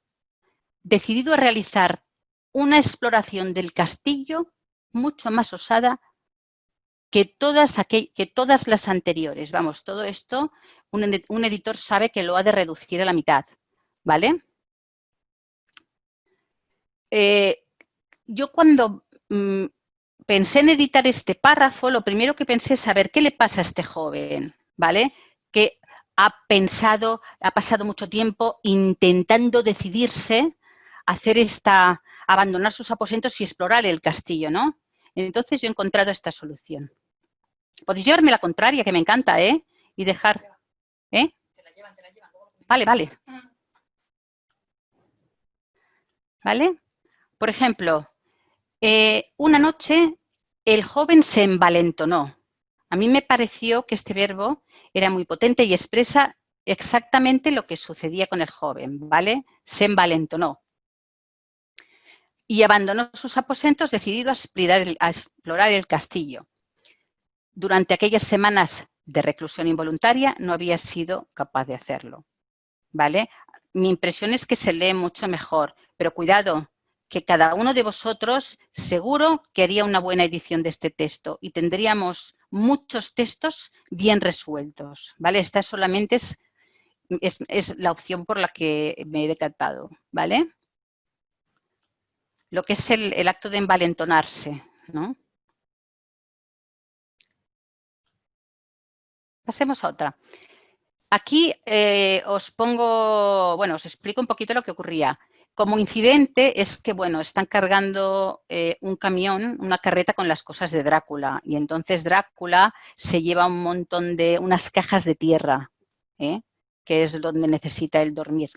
decidido a realizar una exploración del castillo mucho más osada que todas las anteriores. Vamos, todo esto un editor sabe que lo ha de reducir a la mitad, ¿vale? Yo cuando pensé en editar este párrafo, lo primero que pensé es saber qué le pasa a este joven, ¿vale? Que ha pasado mucho tiempo intentando decidirse abandonar sus aposentos y explorar el castillo, ¿no? Entonces yo he encontrado esta solución. Podéis llevarme la contraria, que me encanta, ¿eh? Y dejar, ¿eh? Te la llevan. Vale, vale. ¿Vale? Por ejemplo, una noche el joven se envalentonó. A mí me pareció que este verbo era muy potente y expresa exactamente lo que sucedía con el joven, ¿vale? Se envalentonó. Y abandonó sus aposentos decidido a explorar el castillo. Durante aquellas semanas de reclusión involuntaria no había sido capaz de hacerlo, ¿vale? Mi impresión es que se lee mucho mejor, pero cuidado, que cada uno de vosotros seguro que haría una buena edición de este texto y tendríamos muchos textos bien resueltos, ¿vale? Esta solamente es la opción por la que me he decantado, ¿vale? Lo que es el acto de envalentonarse, ¿no? Pasemos a otra. Aquí os explico un poquito lo que ocurría. Como incidente es que, bueno, están cargando un camión, una carreta con las cosas de Drácula y entonces Drácula se lleva unas cajas de tierra, que es donde necesita él dormir,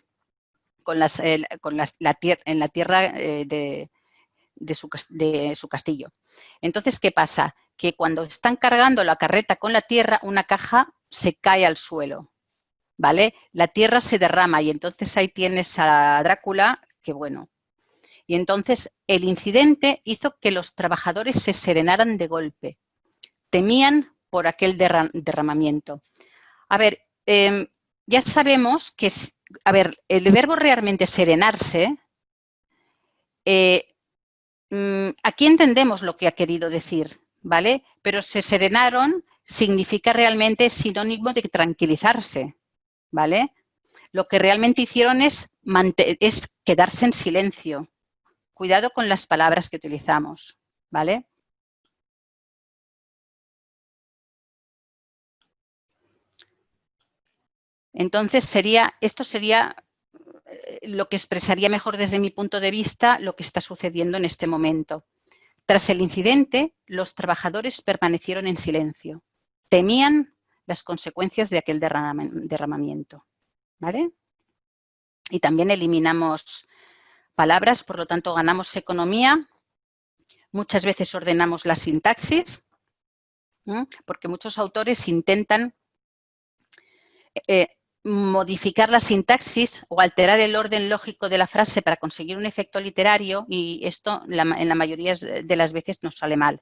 en la tierra de su castillo. Entonces, ¿qué pasa? Que cuando están cargando la carreta con la tierra, una caja se cae al suelo, ¿vale? La tierra se derrama y entonces ahí tienes a Drácula, que bueno. Y entonces el incidente hizo que los trabajadores se serenaran de golpe. Temían por aquel derramamiento. A ver, ya sabemos que, el verbo realmente serenarse, aquí entendemos lo que ha querido decir, ¿vale? Pero se serenaron significa realmente sinónimo de tranquilizarse, ¿vale? Lo que realmente hicieron es quedarse en silencio. Cuidado con las palabras que utilizamos, ¿vale? Entonces, esto sería lo que expresaría mejor desde mi punto de vista lo que está sucediendo en este momento. Tras el incidente, los trabajadores permanecieron en silencio. Temían las consecuencias de aquel derramamiento, ¿vale? Y también eliminamos palabras, por lo tanto ganamos economía. Muchas veces ordenamos la sintaxis, porque muchos autores intentan modificar la sintaxis o alterar el orden lógico de la frase para conseguir un efecto literario, y esto en la mayoría de las veces nos sale mal,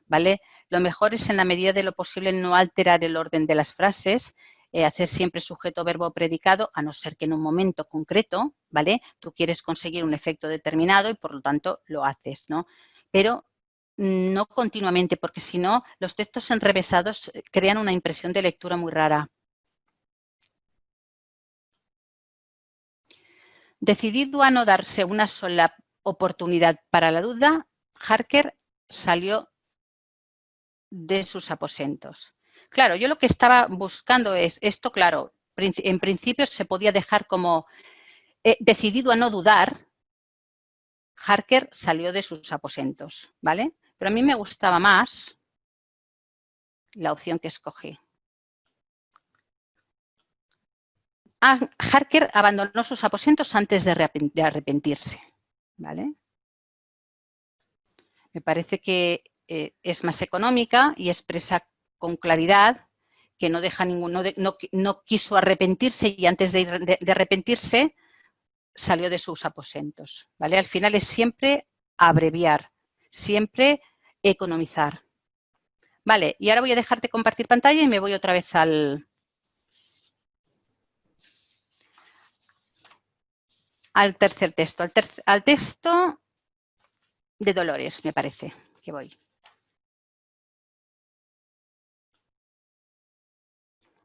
¿vale? Lo mejor es, en la medida de lo posible, no alterar el orden de las frases, hacer siempre sujeto, verbo, predicado, a no ser que en un momento concreto, ¿vale?, tú quieres conseguir un efecto determinado y por lo tanto lo haces, ¿no? Pero no continuamente, porque si no, los textos enrevesados crean una impresión de lectura muy rara. Decidido a no darse una sola oportunidad para la duda, Harker salió de sus aposentos. Claro, yo lo que estaba buscando es esto, claro, en principio se podía dejar como decidido a no dudar, Harker salió de sus aposentos, ¿vale? Pero a mí me gustaba más la opción que escogí. Harker abandonó sus aposentos antes de arrepentirse, ¿vale? Me parece que es más económica y expresa con claridad que no deja no quiso arrepentirse, y antes de arrepentirse salió de sus aposentos, ¿vale? Al final es siempre abreviar, siempre economizar. Vale, y ahora voy a dejarte compartir pantalla y me voy otra vez al tercer texto, al texto de Dolores, me parece que voy.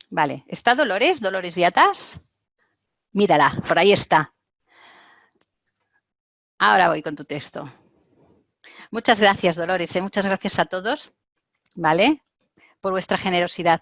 Vale, ¿está Dolores? ¿Dolores Yatas? Mírala, por ahí está. Ahora voy con tu texto. Muchas gracias, Dolores, muchas gracias a todos, ¿vale?, por vuestra generosidad.